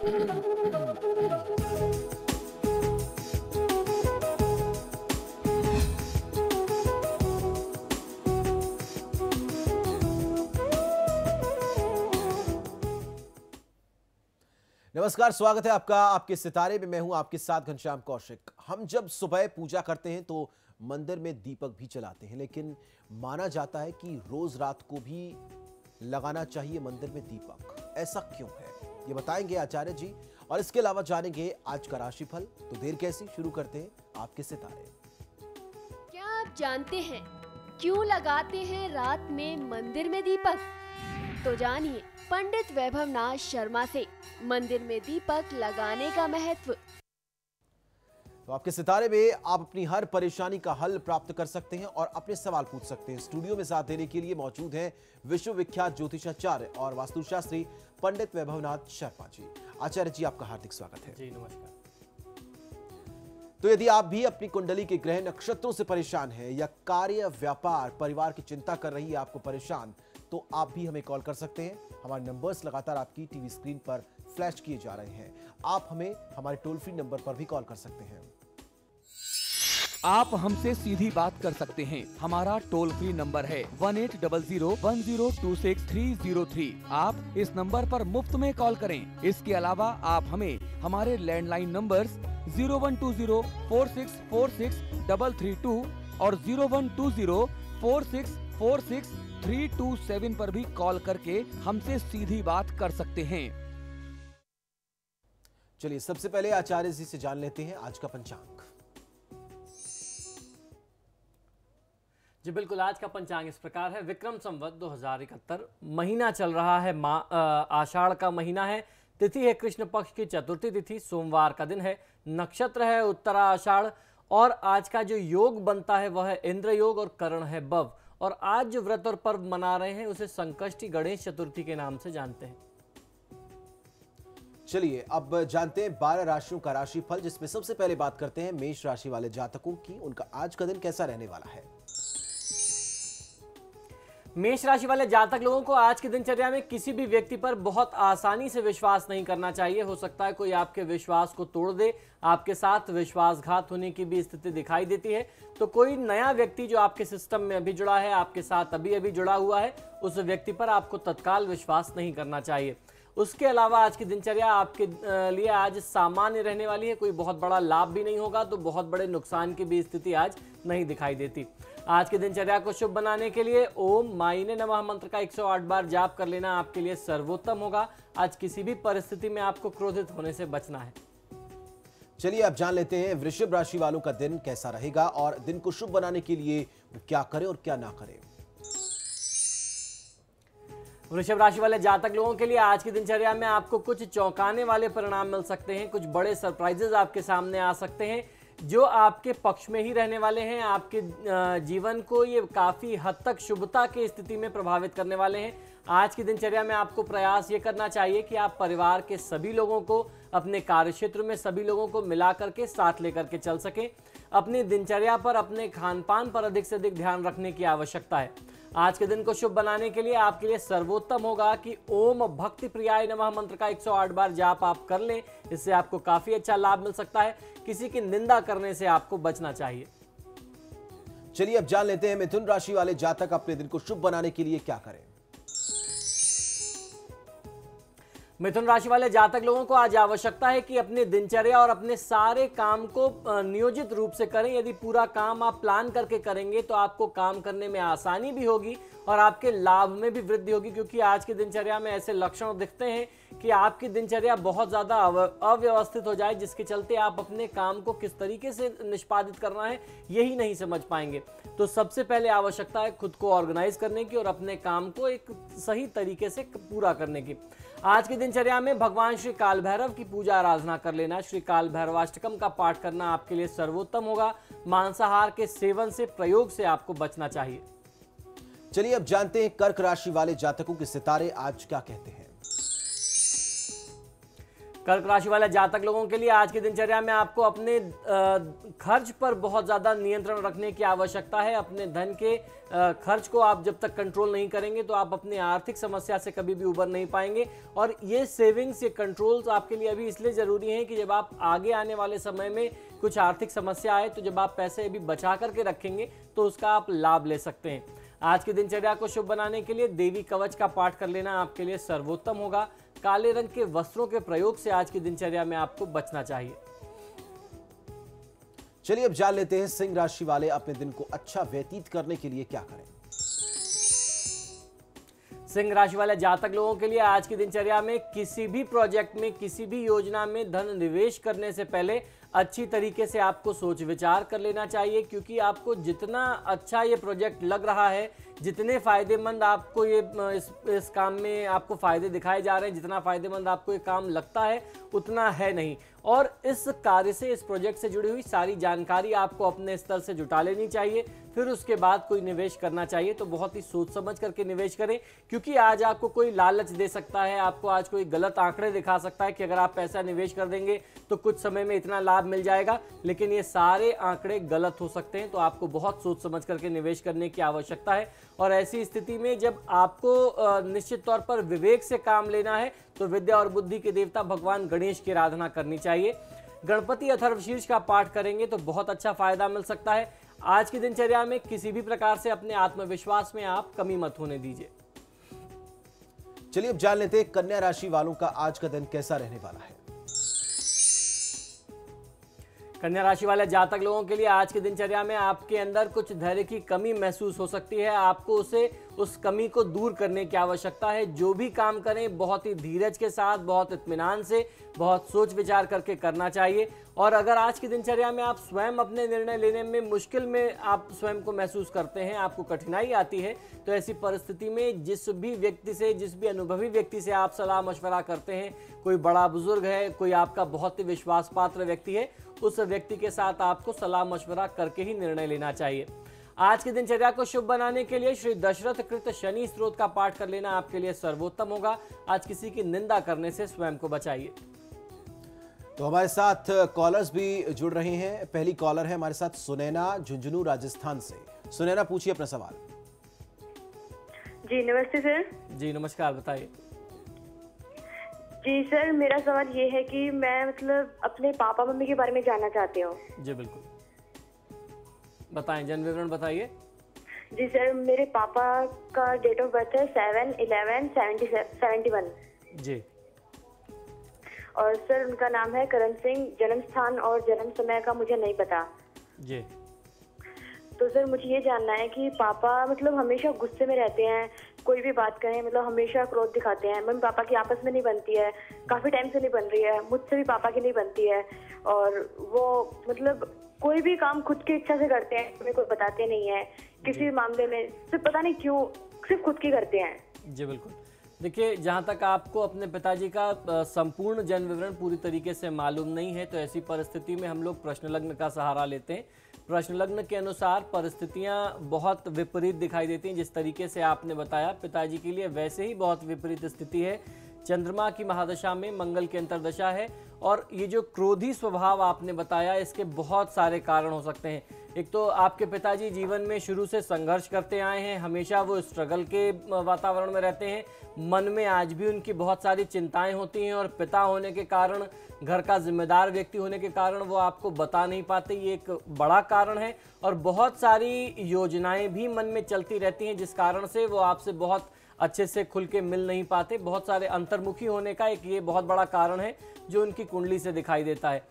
नमस्कार, स्वागत है आपका आपके सितारे में। मैं हूं आपके साथ घनश्याम कौशिक। हम जब सुबह पूजा करते हैं तो मंदिर में दीपक भी जलाते हैं, लेकिन माना जाता है कि रोज रात को भी लगाना चाहिए मंदिर में दीपक। ऐसा क्यों है, ये बताएंगे आचार्य जी, और इसके अलावा जानेंगे आज का राशिफल। तो देर कैसी, शुरू करते हैं आपके सितारे। क्या आप जानते हैं क्यों लगाते हैं रात में मंदिर में दीपक? तो जानिए पंडित वैभवनाथ शर्मा से मंदिर में दीपक लगाने का महत्व। तो आपके सितारे में आप अपनी हर परेशानी का हल प्राप्त कर सकते हैं और अपने सवाल पूछ सकते हैं। स्टूडियो में साथ देने के लिए मौजूद हैं विश्वविख्यात ज्योतिषाचार्य और वास्तुशास्त्री पंडित वैभवनाथ शर्मा जी। आचार्य जी, आपका हार्दिक स्वागत है। जी नमस्कार। तो यदि आप भी अपनी कुंडली के ग्रह नक्षत्रों से परेशान हैं या कार्य, व्यापार, परिवार की चिंता कर रही है आपको परेशान, तो आप भी हमें कॉल कर सकते हैं। हमारे नंबर्स लगातार आपकी टीवी स्क्रीन पर फ्लैश किए जा रहे हैं। आप हमें हमारे टोल फ्री नंबर पर भी कॉल कर सकते हैं। आप हमसे सीधी बात कर सकते हैं। हमारा टोल फ्री नंबर है 18001026-303। आप इस नंबर पर मुफ्त में कॉल करें। इसके अलावा आप हमें हमारे लैंडलाइन नंबर्स 012046463332 और 012046463327 पर भी कॉल करके हमसे सीधी बात कर सकते हैं। चलिए सबसे पहले आचार्य जी से जान लेते हैं आज का पंचांग। जी बिल्कुल, आज का पंचांग इस प्रकार है। विक्रम संवत 2071, महीना चल रहा है आषाढ़ का महीना है। तिथि है कृष्ण पक्ष की चतुर्थी तिथि, सोमवार का दिन है। नक्षत्र है उत्तरा आषाढ़ और आज का जो योग बनता है वह है इंद्र योग और करण है बव। और आज जो व्रत और पर्व मना रहे हैं उसे संकष्टी गणेश चतुर्थी के नाम से जानते हैं। चलिए अब जानते हैं 12 राशियों का राशिफल, जिसमें सबसे पहले बात करते हैं मेष राशि वाले जातकों की। उनका आज का दिन कैसा रहने वाला है? मेष राशि वाले जातक लोगों को आज की दिनचर्या में किसी भी व्यक्ति पर बहुत आसानी से विश्वास नहीं करना चाहिए। हो सकता है कोई आपके विश्वास को तोड़ दे, आपके साथ विश्वासघात होने की भी स्थिति दिखाई देती है। तो कोई नया व्यक्ति जो आपके सिस्टम में अभी जुड़ा है, आपके साथ अभी जुड़ा हुआ है, उस व्यक्ति पर आपको तत्काल विश्वास नहीं करना चाहिए। उसके अलावा आज की दिनचर्या आपके लिए आज सामान्य रहने वाली है। कोई बहुत बड़ा लाभ भी नहीं होगा, तो बहुत बड़े नुकसान की भी स्थिति आज नहीं दिखाई देती। आज की दिनचर्या को शुभ बनाने के लिए ओम माईने नमः मंत्र का 108 बार जाप कर लेना आपके लिए सर्वोत्तम होगा। आज किसी भी परिस्थिति में आपको क्रोधित होने से बचना है। चलिए अब जान लेते हैं वृषभ राशि वालों का दिन कैसा रहेगा और दिन को शुभ बनाने के लिए क्या करें और क्या ना करें। वृषभ राशि वाले जातक लोगों के लिए आज की दिनचर्या में आपको कुछ चौंकाने वाले परिणाम मिल सकते हैं। कुछ बड़े सरप्राइजेज आपके सामने आ सकते हैं जो आपके पक्ष में ही रहने वाले हैं। आपके जीवन को ये काफी हद तक शुभता की स्थिति में प्रभावित करने वाले हैं। आज की दिनचर्या में आपको प्रयास ये करना चाहिए कि आप परिवार के सभी लोगों को, अपने कार्यक्षेत्र में सभी लोगों को मिला करके साथ लेकर के चल सकें। अपनी दिनचर्या पर, अपने खान पान पर अधिक से अधिक ध्यान रखने की आवश्यकता है। आज के दिन को शुभ बनाने के लिए आपके लिए सर्वोत्तम होगा कि ओम भक्ति प्रियाय नमः मंत्र का 108 बार जाप आप कर लें। इससे आपको काफी अच्छा लाभ मिल सकता है। किसी की निंदा करने से आपको बचना चाहिए। चलिए अब जान लेते हैं मिथुन राशि वाले जातक अपने दिन को शुभ बनाने के लिए क्या करें। मिथुन राशि वाले जातक लोगों को आज आवश्यकता है कि अपनी दिनचर्या और अपने सारे काम को नियोजित रूप से करें। यदि पूरा काम आप प्लान करके करेंगे तो आपको काम करने में आसानी भी होगी और आपके लाभ में भी वृद्धि होगी, क्योंकि आज की दिनचर्या में ऐसे लक्षण दिखते हैं कि आपकी दिनचर्या बहुत ज्यादा अव्यवस्थित हो जाए, जिसके चलते आप अपने काम को किस तरीके से निष्पादित करना है यही नहीं समझ पाएंगे। तो सबसे पहले आवश्यकता है खुद को ऑर्गेनाइज करने की और अपने काम को एक सही तरीके से पूरा करने की। आज की दिनचर्या में भगवान श्री काल भैरव की पूजा आराधना कर लेना, श्री काल भैरवाष्टकम का पाठ करना आपके लिए सर्वोत्तम होगा। मांसाहार के सेवन से, प्रयोग से आपको बचना चाहिए। चलिए अब जानते हैं कर्क राशि वाले जातकों के सितारे आज क्या कहते हैं। कर्क राशि वाले जातक लोगों के लिए आज की दिनचर्या में आपको अपने खर्च पर बहुत ज़्यादा नियंत्रण रखने की आवश्यकता है। अपने धन के खर्च को आप जब तक कंट्रोल नहीं करेंगे तो आप अपनी आर्थिक समस्या से कभी भी उबर नहीं पाएंगे। और ये सेविंग्स, ये कंट्रोल्स आपके लिए अभी इसलिए ज़रूरी हैं कि जब आप आगे आने वाले समय में कुछ आर्थिक समस्या आए तो जब आप पैसे अभी बचा करके रखेंगे तो उसका आप लाभ ले सकते हैं। आज की दिनचर्या को शुभ बनाने के लिए देवी कवच का पाठ कर लेना आपके लिए सर्वोत्तम होगा। काले रंग के वस्त्रों के प्रयोग से आज की दिनचर्या में आपको बचना चाहिए। चलिए अब जान लेते हैं सिंह राशि वाले अपने दिन को अच्छा व्यतीत करने के लिए क्या करें। सिंह राशि वाले जातक लोगों के लिए आज की दिनचर्या में किसी भी प्रोजेक्ट में, किसी भी योजना में धन निवेश करने से पहले अच्छी तरीके से आपको सोच विचार कर लेना चाहिए, क्योंकि आपको जितना अच्छा ये प्रोजेक्ट लग रहा है, जितने फायदेमंद आपको ये इस काम में आपको फायदे दिखाए जा रहे हैं, जितना फायदेमंद आपको ये काम लगता है उतना है नहीं। और इस कार्य से, इस प्रोजेक्ट से जुड़ी हुई सारी जानकारी आपको अपने स्तर से जुटा लेनी चाहिए, फिर उसके बाद कोई निवेश करना चाहिए तो बहुत ही सोच समझ करके निवेश करें, क्योंकि आज आपको कोई लालच दे सकता है, आपको आज कोई गलत आंकड़े दिखा सकता है कि अगर आप पैसा निवेश कर देंगे तो कुछ समय में इतना लाभ मिल जाएगा, लेकिन ये सारे आंकड़े गलत हो सकते हैं। तो आपको बहुत सोच समझ करके निवेश करने की आवश्यकता है। और ऐसी स्थिति में जब आपको निश्चित तौर पर विवेक से काम लेना है तो विद्या और बुद्धि के देवता भगवान गणेश की आराधना करनी चाहिए। गणपति अथर्वशीर्ष का पाठ करेंगे तो बहुत अच्छा फायदा मिल सकता है। आज की दिनचर्या में किसी भी प्रकार से अपने आत्मविश्वास में आप कमी मत होने दीजिए। चलिए अब जान लेते हैं कन्या राशि वालों का आज का दिन कैसा रहने वाला है। कन्या राशि वाले जातक लोगों के लिए आज की दिनचर्या में आपके अंदर कुछ धैर्य की कमी महसूस हो सकती है। आपको उस कमी को दूर करने की आवश्यकता है। जो भी काम करें बहुत ही धीरज के साथ, बहुत इत्मीनान से, बहुत सोच विचार करके करना चाहिए। और अगर आज की दिनचर्या में आप स्वयं अपने निर्णय लेने में मुश्किल में आप स्वयं को महसूस करते हैं, आपको कठिनाई आती है, तो ऐसी परिस्थिति में जिस भी अनुभवी व्यक्ति से आप सलाह मशवरा करते हैं, कोई बड़ा बुजुर्ग है, कोई आपका बहुत ही विश्वास पात्र व्यक्ति है, उस व्यक्ति के साथ आपको सलाह मशवरा करके ही निर्णय लेना चाहिए। आज की दिनचर्या को शुभ बनाने के लिए श्री दशरथ कृत शनि स्तोत्र का पाठ कर लेना आपके लिए सर्वोत्तम होगा। आज किसी की निंदा करने से स्वयं को बचाइए। तो हमारे साथ कॉलर्स भी जुड़ रहे हैं। पहली कॉलर है हमारे साथ सुनैना, झुंझुनू राजस्थान से। सुनैना, पूछिए अपना सवाल। जी नमस्ते सर। जी नमस्कार, बताइए। जी सर, मेरा सवाल ये है कि मैं मतलब अपने पापा मम्मी के बारे में जानना चाहती हूँ। जी बिल्कुल, बताएं, जन्म विवरण बताइए। जी सर, मेरे पापा का डेट ऑफ बर्थ है 7/11/71। जी। और सर उनका नाम है करण सिंह। जन्म स्थान और जन्म समय का मुझे नहीं पता। जी। तो सर मुझे ये जानना है कि पापा मतलब हमेशा गुस्से में रहते हैं, कोई भी बात कहें मतलब हमेशा क्रोध दिखाते हैं। मम्मी पापा की आपस में नहीं बनती है, काफी टाइम से नहीं बन रही है, मुझसे भी पापा की नहीं बनती है। और वो मतलब कोई भी काम खुद की इच्छा से करते हैं, हमें कोई बताते नहीं है किसी भी मामले में, सिर्फ पता नहीं क्यों सिर्फ खुद की करते हैं। जी बिल्कुल, देखिए, जहाँ तक आपको अपने पिताजी का संपूर्ण जन्म विवरण पूरी तरीके से मालूम नहीं है, तो ऐसी परिस्थिति में हम लोग प्रश्न लग्न का सहारा लेते हैं। प्रश्न लग्न के अनुसार परिस्थितियाँ बहुत विपरीत दिखाई देती हैं। जिस तरीके से आपने बताया, पिताजी के लिए वैसे ही बहुत विपरीत स्थिति है। चंद्रमा की महादशा में मंगल की अंतर्दशा है। और ये जो क्रोधी स्वभाव आपने बताया, इसके बहुत सारे कारण हो सकते हैं। एक तो आपके पिताजी जीवन में शुरू से संघर्ष करते आए हैं, हमेशा वो स्ट्रगल के वातावरण में रहते हैं। मन में आज भी उनकी बहुत सारी चिंताएं होती हैं, और पिता होने के कारण, घर का जिम्मेदार व्यक्ति होने के कारण वो आपको बता नहीं पाते, ये एक बड़ा कारण है। और बहुत सारी योजनाएं भी मन में चलती रहती हैं, जिस कारण से वो आपसे बहुत अच्छे से खुल के मिल नहीं पाते। बहुत सारे अंतर्मुखी होने का एक ये बहुत बड़ा कारण है जो उनकी कुंडली से दिखाई देता है।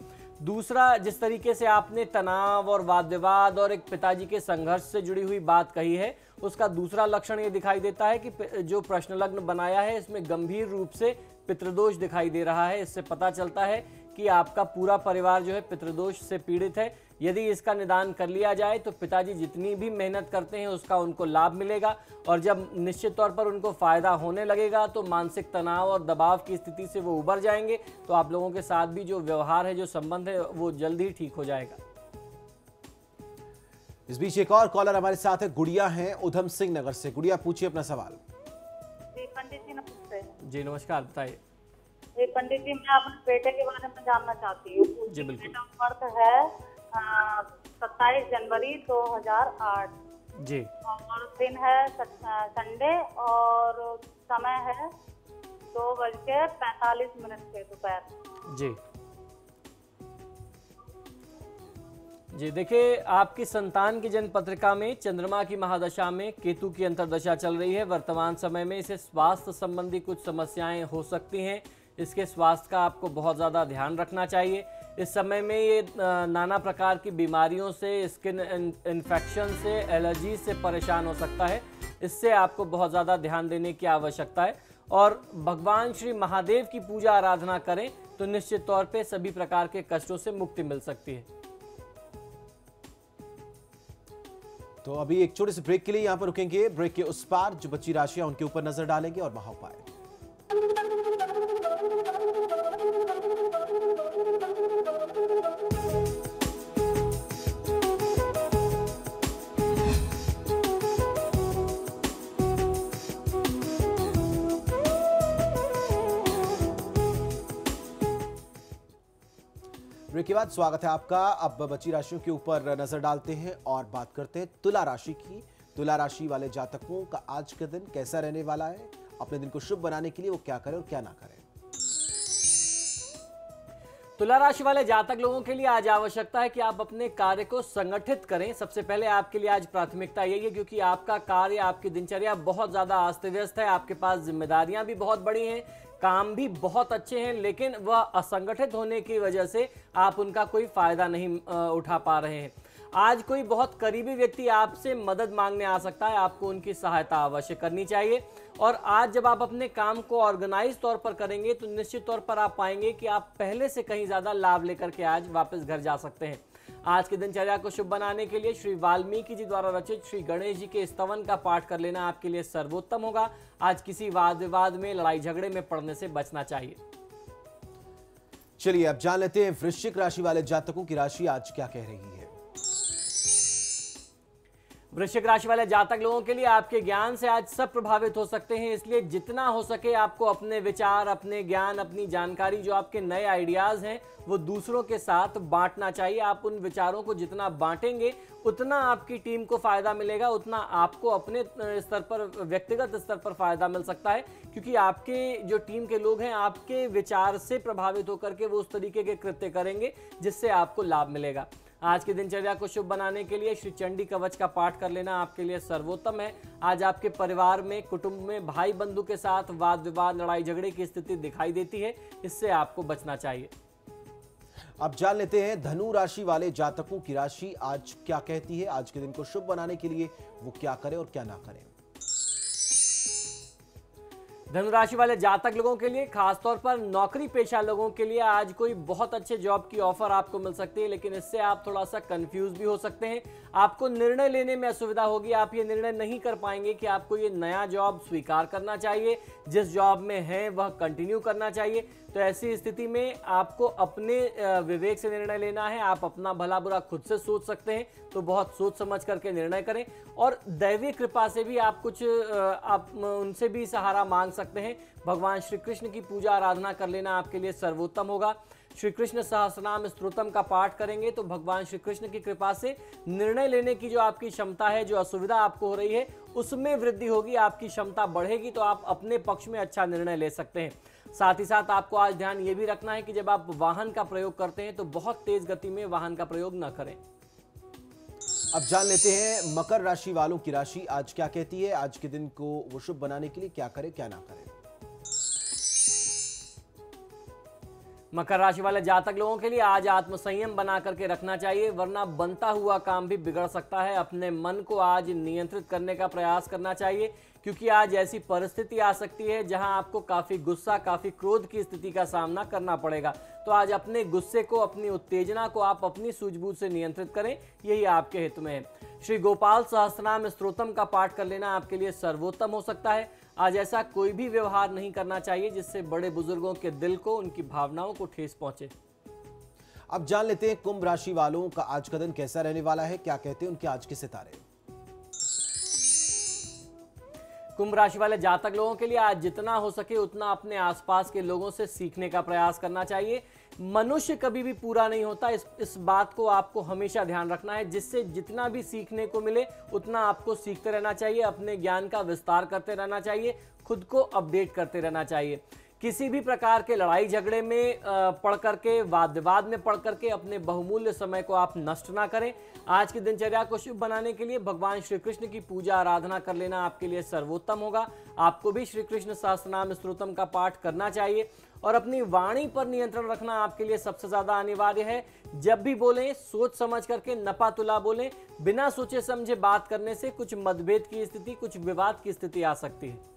दूसरा, जिस तरीके से आपने तनाव और वाद विवाद और एक पिताजी के संघर्ष से जुड़ी हुई बात कही है, उसका दूसरा लक्षण ये दिखाई देता है कि जो प्रश्न लग्न बनाया है इसमें गंभीर रूप से पितृदोष दिखाई दे रहा है। इससे पता चलता है कि आपका पूरा परिवार जो है पितृदोष से पीड़ित है। यदि इसका निदान कर लिया जाए तो पिताजी जितनी भी मेहनत करते हैं उसका उनको लाभ मिलेगा, और जब निश्चित तौर पर उनको फायदा होने लगेगा तो मानसिक तनाव और दबाव की स्थिति से वो उबर जाएंगे। तो आप लोगों के साथ भी जो व्यवहार है, जो संबंध है, वो जल्द ही ठीक हो जाएगा। इस बीच एक और कॉलर हमारे साथ है, गुड़िया हैं उधम सिंह नगर से। गुड़िया, पूछिए अपना सवाल। जी पंडित जी नमस्ते। जी नमस्कार, बताइए। ये पंडित जी, मैं अपने बेटे के बारे में जानना चाहती हूँ। जी, बिल्कुल। डेट ऑफ बर्थ है 27 जनवरी 2008 जी और दिन है संडे और समय है 2:45 के दोपहर। जी जी, देखिए आपकी संतान की जन्म पत्रिका में चंद्रमा की महादशा में केतु की अंतर्दशा चल रही है। वर्तमान समय में इसे स्वास्थ्य संबंधी कुछ समस्याएं हो सकती हैं। इसके स्वास्थ्य का आपको बहुत ज़्यादा ध्यान रखना चाहिए। इस समय में ये नाना प्रकार की बीमारियों से, स्किन इन्फेक्शन से, एलर्जी से परेशान हो सकता है। इससे आपको बहुत ज़्यादा ध्यान देने की आवश्यकता है और भगवान श्री महादेव की पूजा आराधना करें तो निश्चित तौर पे सभी प्रकार के कष्टों से मुक्ति मिल सकती है। तो अभी एक छोटे से ब्रेक के लिए यहाँ पर रुकेंगे। ब्रेक के उस पार जो बची राशियां उनके ऊपर नजर डालेंगे और महाउपाय। ब्रेक के बाद स्वागत है आपका। अब बची राशियों के ऊपर नजर डालते हैं और बात करते हैं तुला राशि की। तुला राशि वाले जातकों का आज का दिन कैसा रहने वाला है, अपने दिन को शुभ बनाने के लिए वो क्या करें और क्या ना करें। तुला राशि वाले जातक लोगों के लिए आज आवश्यकता है कि आप अपने कार्य को संगठित करें। सबसे पहले आपके लिए आज प्राथमिकता यही है क्योंकि आपका कार्य, आपकी दिनचर्या बहुत ज्यादा अस्त व्यस्त है। आपके पास जिम्मेदारियां भी बहुत बड़ी हैं, काम भी बहुत अच्छे हैं, लेकिन वह असंगठित होने की वजह से आप उनका कोई फायदा नहीं उठा पा रहे हैं। आज कोई बहुत करीबी व्यक्ति आपसे मदद मांगने आ सकता है, आपको उनकी सहायता अवश्य करनी चाहिए। और आज जब आप अपने काम को ऑर्गेनाइज तौर पर करेंगे तो निश्चित तौर पर आप पाएंगे कि आप पहले से कहीं ज्यादा लाभ लेकर के आज वापस घर जा सकते हैं। आज की दिनचर्या को शुभ बनाने के लिए श्री वाल्मीकि जी द्वारा रचित श्री गणेश जी के स्तवन का पाठ कर लेना आपके लिए सर्वोत्तम होगा। आज किसी वाद विवाद में, लड़ाई झगड़े में पड़ने से बचना चाहिए। चलिए अब जान लेते हैं वृश्चिक राशि वाले जातकों की राशि आज क्या कह रही है। वृश्चिक राशि वाले जातक लोगों के लिए आपके ज्ञान से आज सब प्रभावित हो सकते हैं, इसलिए जितना हो सके आपको अपने विचार, अपने ज्ञान, अपनी जानकारी, जो आपके नए आइडियाज हैं वो दूसरों के साथ बांटना चाहिए। आप उन विचारों को जितना बांटेंगे उतना आपकी टीम को फायदा मिलेगा, उतना आपको अपने स्तर पर, व्यक्तिगत स्तर पर फायदा मिल सकता है, क्योंकि आपके जो टीम के लोग हैं आपके विचार से प्रभावित होकर के वो उस तरीके के कृत्य करेंगे जिससे आपको लाभ मिलेगा। आज की दिनचर्या को शुभ बनाने के लिए श्री चंडी कवच का पाठ कर लेना आपके लिए सर्वोत्तम है। आज आपके परिवार में, कुटुंब में भाई बंधु के साथ वाद विवाद, लड़ाई झगड़े की स्थिति दिखाई देती है, इससे आपको बचना चाहिए। अब जान लेते हैं धनु राशि वाले जातकों की राशि आज क्या कहती है। आज के दिन को शुभ बनाने के लिए वो क्या करें और क्या ना करें। धनुराशि वाले जातक लोगों के लिए, खासतौर पर नौकरी पेशा लोगों के लिए आज कोई बहुत अच्छे जॉब की ऑफर आपको मिल सकती है, लेकिन इससे आप थोड़ा सा कंफ्यूज भी हो सकते हैं। आपको निर्णय लेने में असुविधा होगी, आप ये निर्णय नहीं कर पाएंगे कि आपको ये नया जॉब स्वीकार करना चाहिए, जिस जॉब में है वह कंटिन्यू करना चाहिए। तो ऐसी स्थिति में आपको अपने विवेक से निर्णय लेना है। आप अपना भला बुरा खुद से सोच सकते हैं, तो बहुत सोच समझ करके निर्णय करें। और दैवीय कृपा से भी आप कुछ आप उनसे भी सहारा मांग सकते हैं। भगवान श्री कृष्ण की पूजा आराधना कर लेना आपके लिए सर्वोत्तम होगा। श्री कृष्ण सहस्रनाम स्तोत्रम का पाठ करेंगे तो भगवान श्री कृष्ण की कृपा से निर्णय लेने की जो आपकी क्षमता है, जो असुविधा आपको हो रही है, उसमें वृद्धि होगी, आपकी क्षमता बढ़ेगी, तो आप अपने पक्ष में अच्छा निर्णय ले सकते हैं। साथ ही साथ आपको आज ध्यान ये भी रखना है कि जब आप वाहन का प्रयोग करते हैं तो बहुत तेज गति में वाहन का प्रयोग न करें। अब जान लेते हैं मकर राशि वालों की राशि आज क्या कहती है। आज के दिन को वो शुभ बनाने के लिए क्या करें क्या ना करें। मकर राशि वाले जातक लोगों के लिए आज आत्मसंयम बना करके रखना चाहिए, वरना बनता हुआ काम भी बिगड़ सकता है। अपने मन को आज नियंत्रित करने का प्रयास करना चाहिए, क्योंकि आज ऐसी परिस्थिति आ सकती है जहां आपको काफी गुस्सा, काफी क्रोध की स्थिति का सामना करना पड़ेगा। तो आज अपने गुस्से को, अपनी उत्तेजना को आप अपनी सूझबूझ से नियंत्रित करें, यही आपके हित में है। श्री गोपाल सहस्रनाम स्तोत्रम का पाठ कर लेना आपके लिए सर्वोत्तम हो सकता है। आज ऐसा कोई भी व्यवहार नहीं करना चाहिए जिससे बड़े बुजुर्गों के दिल को, उनकी भावनाओं को ठेस पहुंचे। अब जान लेते हैं कुंभ राशि वालों का आज का दिन कैसा रहने वाला है, क्या कहते हैं उनके आज के सितारे। कुंभ राशि वाले जातक लोगों के लिए आज जितना हो सके उतना अपने आसपास के लोगों से सीखने का प्रयास करना चाहिए। मनुष्य कभी भी पूरा नहीं होता, इस बात को आपको हमेशा ध्यान रखना है। जिससे जितना भी सीखने को मिले उतना आपको सीखते रहना चाहिए, अपने ज्ञान का विस्तार करते रहना चाहिए, खुद को अपडेट करते रहना चाहिए। किसी भी प्रकार के लड़ाई झगड़े में पढ़ करके, वाद विवाद में पढ़ करके अपने बहुमूल्य समय को आप नष्ट ना करें। आज की दिनचर्या को शुभ बनाने के लिए भगवान श्री कृष्ण की पूजा आराधना कर लेना आपके लिए सर्वोत्तम होगा। आपको भी श्री कृष्ण सहस्त्रनाम स्तोत्रम का पाठ करना चाहिए और अपनी वाणी पर नियंत्रण रखना आपके लिए सबसे ज्यादा अनिवार्य है। जब भी बोलें सोच समझ करके, नपा तुला बोलें। बिना सोचे समझे बात करने से कुछ मतभेद की स्थिति, कुछ विवाद की स्थिति आ सकती है।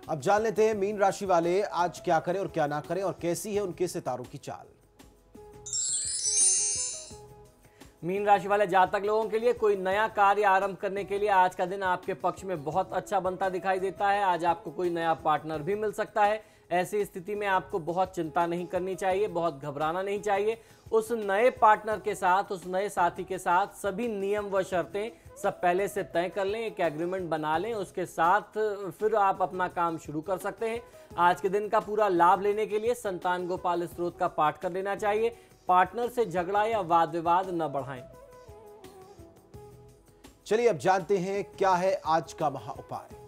अब जान लेते हैं मीन राशि वाले आज क्या करें और क्या ना करें और कैसी है उनके सितारों की चाल। मीन राशि वाले जातक लोगों के लिए कोई नया कार्य आरंभ करने के लिए आज का दिन आपके पक्ष में बहुत अच्छा बनता दिखाई देता है। आज आपको कोई नया पार्टनर भी मिल सकता है। ऐसी स्थिति में आपको बहुत चिंता नहीं करनी चाहिए, बहुत घबराना नहीं चाहिए। उस नए पार्टनर के साथ, उस नए साथी के साथ सभी नियम व शर्तें सब पहले से तय कर लें, एक एग्रीमेंट बना लें, उसके साथ फिर आप अपना काम शुरू कर सकते हैं। आज के दिन का पूरा लाभ लेने के लिए संतान गोपाल स्तोत्र का पाठ कर लेना चाहिए। पार्टनर से झगड़ा या वाद विवाद न बढ़ाएं। चलिए अब जानते हैं क्या है आज का महा उपाय।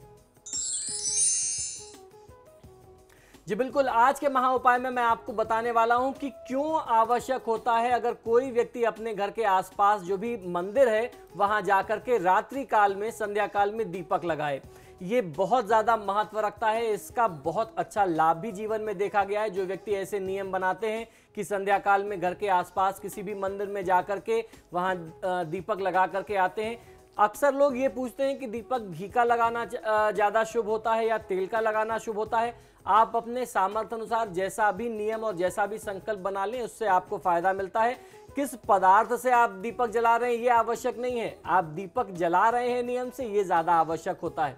जी बिल्कुल, आज के महा उपाय में मैं आपको बताने वाला हूं कि क्यों आवश्यक होता है अगर कोई व्यक्ति अपने घर के आसपास जो भी मंदिर है वहां जाकर के रात्रि काल में, संध्या काल में दीपक लगाए। ये बहुत ज्यादा महत्व रखता है। इसका बहुत अच्छा लाभ भी जीवन में देखा गया है। जो व्यक्ति ऐसे नियम बनाते हैं कि संध्या काल में घर के आसपास किसी भी मंदिर में जाकर के वहां दीपक लगा करके आते हैं। अक्सर लोग ये पूछते हैं कि दीपक घी का लगाना ज्यादा शुभ होता है या तेल का लगाना शुभ होता है। आप अपने सामर्थ्य अनुसार जैसा भी नियम और जैसा भी संकल्प बना लें, उससे आपको फायदा मिलता है। किस पदार्थ से आप दीपक जला रहे हैं ये आवश्यक नहीं है, आप दीपक जला रहे हैं नियम से, ये ज्यादा आवश्यक होता है।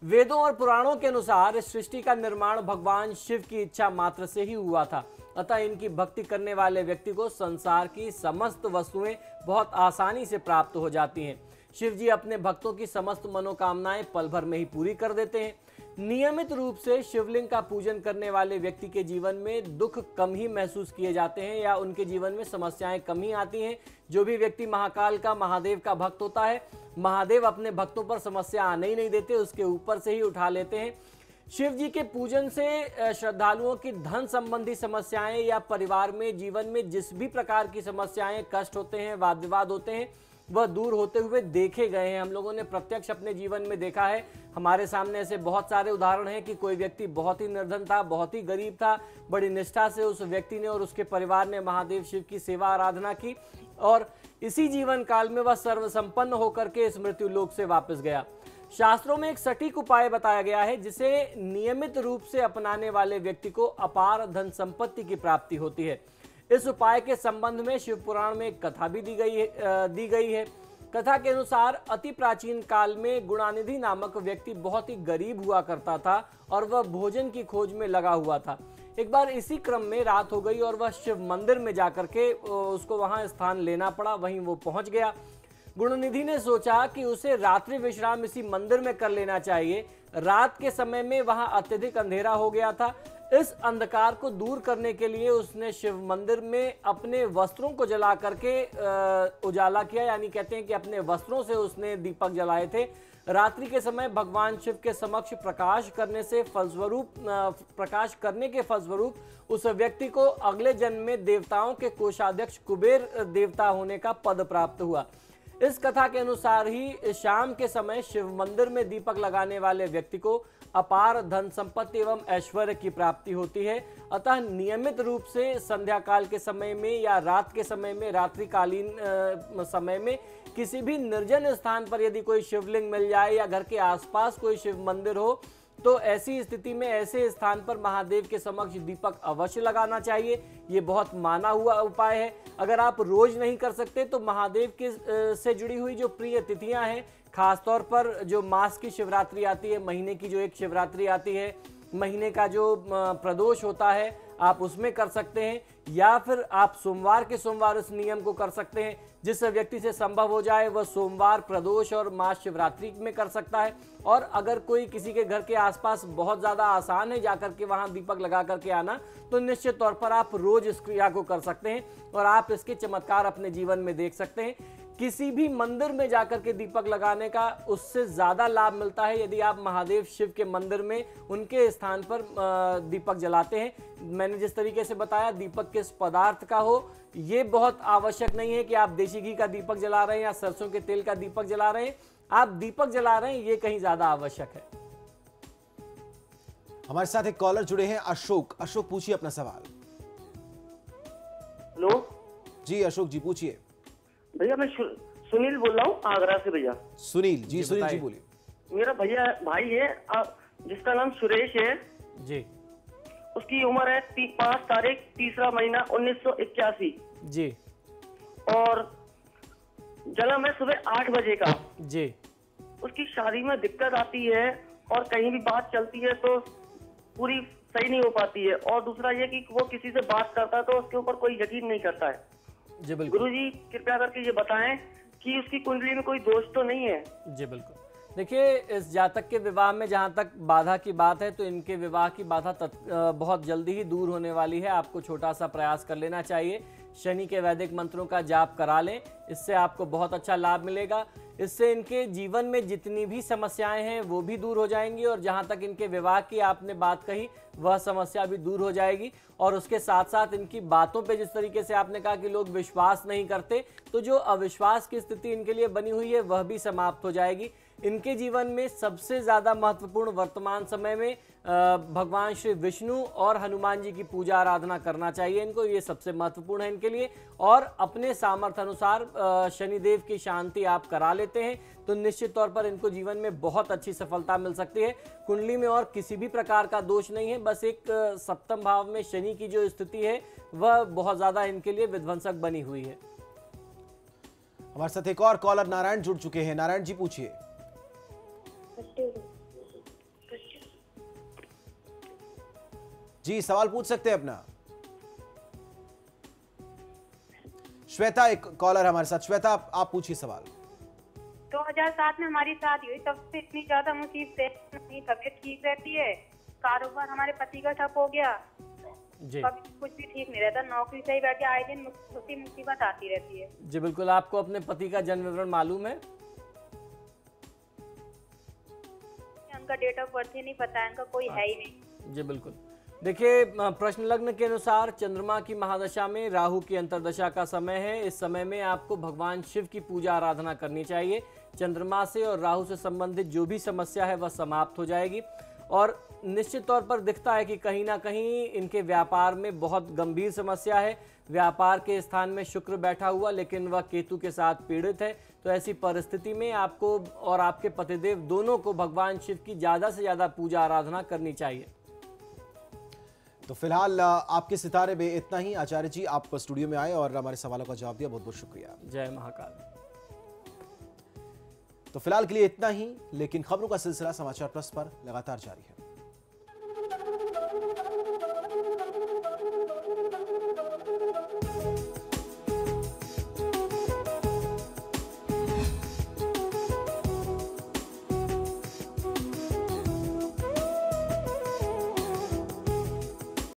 वेदों और पुराणों के अनुसार इस सृष्टि का निर्माण भगवान शिव की इच्छा मात्र से ही हुआ था। अतः इनकी भक्ति करने वाले व्यक्ति को संसार की समस्त वस्तुएं बहुत आसानी से प्राप्त हो जाती हैं। शिव जी अपने भक्तों की समस्त मनोकामनाएं पल भर में ही पूरी कर देते हैं। नियमित रूप से शिवलिंग का पूजन करने वाले व्यक्ति के जीवन में दुख कम ही महसूस किए जाते हैं या उनके जीवन में समस्याएं कम ही आती हैं। जो भी व्यक्ति महाकाल का, महादेव का भक्त होता है, महादेव अपने भक्तों पर समस्या आने ही नहीं देते, उसके ऊपर से ही उठा लेते हैं। शिव जी के पूजन से श्रद्धालुओं की धन संबंधी समस्याएं या परिवार में, जीवन में जिस भी प्रकार की समस्याएं, कष्ट होते हैं, वाद विवाद होते हैं, वह दूर होते हुए देखे गए हैं। हम लोगों ने प्रत्यक्ष अपने जीवन में देखा है। हमारे सामने ऐसे बहुत सारे उदाहरण हैं कि कोई व्यक्ति बहुत ही निर्धन था, बहुत ही गरीब था, बड़ी निष्ठा से उस व्यक्ति ने और उसके परिवार ने महादेव शिव की सेवा आराधना की और इसी जीवन काल में वह सर्वसंपन्न होकर के इस मृत्यु लोक से वापस गया। शास्त्रों में एक सटीक उपाय बताया गया है जिसे नियमित रूप से अपनाने वाले व्यक्ति को अपार धन संपत्ति की प्राप्ति होती है। इस उपाय के संबंध में शिव पुराण में एक कथा भी दी गई है। कथा के अनुसार अति प्राचीन काल में गुणानिधि नामक व्यक्ति बहुत ही गरीब हुआ करता था और वह भोजन की खोज में लगा हुआ था। एक बार इसी क्रम में रात हो गई और वह शिव मंदिर में जाकर के उसको वहां स्थान लेना पड़ा। वहीं वो पहुंच गया। गुणनिधि ने सोचा कि उसे रात्रि विश्राम इसी मंदिर में कर लेना चाहिए। रात के समय में वहां अत्यधिक अंधेरा हो गया था। इस अंधकार को दूर करने के लिए उसने शिव मंदिर में अपने वस्त्रों को जला करके उजाला किया, यानी कहते हैं कि अपने वस्त्रों से उसने दीपक जलाए थे। रात्रि के समय भगवान शिव के समक्ष प्रकाश करने के फलस्वरूप उस व्यक्ति को अगले जन्म में देवताओं के कोषाध्यक्ष कुबेर देवता होने का पद प्राप्त हुआ। इस कथा के अनुसार ही शाम के समय शिव मंदिर में दीपक लगाने वाले व्यक्ति को अपार धन संपत्ति एवं ऐश्वर्य की प्राप्ति होती है। अतः नियमित रूप से संध्या काल के समय में या रात के समय में, रात्रिकालीन समय में किसी भी निर्जन स्थान पर यदि कोई शिवलिंग मिल जाए या घर के आसपास कोई शिव मंदिर हो तो ऐसी स्थिति में ऐसे स्थान पर महादेव के समक्ष दीपक अवश्य लगाना चाहिए। ये बहुत माना हुआ उपाय है। अगर आप रोज नहीं कर सकते तो महादेव के से जुड़ी हुई जो प्रिय तिथियां हैं, खासतौर पर जो मास की शिवरात्रि आती है, महीने की जो एक शिवरात्रि आती है, महीने का जो प्रदोष होता है, आप उसमें कर सकते हैं, या फिर आप सोमवार के सोमवार इस नियम को कर सकते हैं। जिस व्यक्ति से संभव हो जाए वह सोमवार, प्रदोष और महाशिवरात्रि में कर सकता है। और अगर कोई किसी के घर के आसपास बहुत ज़्यादा आसान है जाकर के वहाँ दीपक लगा करके आना, तो निश्चित तौर पर आप रोज इस क्रिया को कर सकते हैं और आप इसके चमत्कार अपने जीवन में देख सकते हैं। किसी भी मंदिर में जाकर के दीपक लगाने का उससे ज़्यादा लाभ मिलता है यदि आप महादेव शिव के मंदिर में उनके स्थान पर दीपक जलाते हैं। मैंने जिस तरीके से बताया, दीपक किस पदार्थ का हो ये बहुत आवश्यक नहीं है कि आप देसी घी का दीपक जला रहे हैं या सरसों के तेल का दीपक जला रहे हैं। आप दीपक जला रहे हैं ये कहीं ज़्यादा आवश्यक है। हमारे साथ एक कॉलर जुड़े हैं, अशोक। अशोक, पूछिए अपना सवाल। हेलो जी अशोक जी, पूछिए। भैया, मैं सुनील बोल रहा हूँ आगरा से। भैया सुनील जी, सुनील जी बोलिए। मेरा भैया भाई है जिसका नाम सुरेश है जी। उसकी उम्र है 5 तारीख 3रा महीना 1981 जी। और जन्म है सुबह 8 बजे का जी। उसकी शादी में दिक्कत आती है और कहीं भी बात चलती है तो पूरी सही नहीं हो पाती है। और दूसरा ये कि वो किसी से बात करता है तो उसके ऊपर कोई यकीन नहीं करता है। जी बिल्कुल। गुरुजी कृपया करके ये बताएं कि उसकी कुंडली में कोई दोष तो नहीं है। जी बिल्कुल। देखिए, इस जातक के विवाह में जहाँ तक बाधा की बात है तो इनके विवाह की बाधा बहुत जल्दी ही दूर होने वाली है। आपको छोटा सा प्रयास कर लेना चाहिए। शनि के वैदिक मंत्रों का जाप करा लें, इससे आपको बहुत अच्छा लाभ मिलेगा। इससे इनके जीवन में जितनी भी समस्याएं हैं वो भी दूर हो जाएंगी और जहाँ तक इनके विवाह की आपने बात कही वह समस्या भी दूर हो जाएगी। और उसके साथ साथ इनकी बातों पे जिस तरीके से आपने कहा कि लोग विश्वास नहीं करते, तो जो अविश्वास की स्थिति इनके लिए बनी हुई है वह भी समाप्त हो जाएगी। इनके जीवन में सबसे ज़्यादा महत्वपूर्ण वर्तमान समय में भगवान श्री विष्णु और हनुमान जी की पूजा आराधना करना चाहिए इनको, ये सबसे महत्वपूर्ण है इनके लिए। और अपने सामर्थ्य अनुसार शनिदेव की शांति आप करा लेते हैं तो निश्चित तौर पर इनको जीवन में बहुत अच्छी सफलता मिल सकती है। कुंडली में और किसी भी प्रकार का दोष नहीं है, बस एक सप्तम भाव में शनि की जो स्थिति है वह बहुत ज़्यादा इनके लिए विध्वंसक बनी हुई है। हमारे साथ एक और कॉलर नारायण जुड़ चुके हैं। नारायण जी, पूछिए। जी, सवाल पूछ सकते हैं अपना। श्वेता एक कॉलर हमारे साथ। श्वेता, आप पूछिए सवाल। 2007 में हमारी शादी हुई, तब से इतनी ज्यादा मुसीबतें, नहीं तबीयत ठीक रहती है, कारोबार हमारे पति का ठप हो गया, कभी कुछ भी ठीक नहीं रहता, नौकरी से ही बैठे आए दिन मुसीबत आती रहती है। जी बिल्कुल। आपको अपने पति का जन्म विवरण मालूम है? उनका डेट ऑफ बर्थ ही नहीं पता है, उनका कोई है ही नहीं। जी बिल्कुल। देखिए, प्रश्न लग्न के अनुसार चंद्रमा की महादशा में राहु की अंतर्दशा का समय है। इस समय में आपको भगवान शिव की पूजा आराधना करनी चाहिए। चंद्रमा से और राहु से संबंधित जो भी समस्या है वह समाप्त हो जाएगी। और निश्चित तौर पर दिखता है कि कहीं ना कहीं इनके व्यापार में बहुत गंभीर समस्या है। व्यापार के स्थान में शुक्र बैठा हुआ लेकिन वह केतु के साथ पीड़ित है। तो ऐसी परिस्थिति में आपको और आपके पतिदेव दोनों को भगवान शिव की ज़्यादा से ज़्यादा पूजा आराधना करनी चाहिए। तो फिलहाल आपके सितारे में इतना ही। आचार्य जी, आप स्टूडियो में आए और हमारे सवालों का जवाब दिया, बहुत बहुत शुक्रिया। जय महाकाल। तो फिलहाल के लिए इतना ही, लेकिन खबरों का सिलसिला समाचार प्लस पर लगातार जारी है।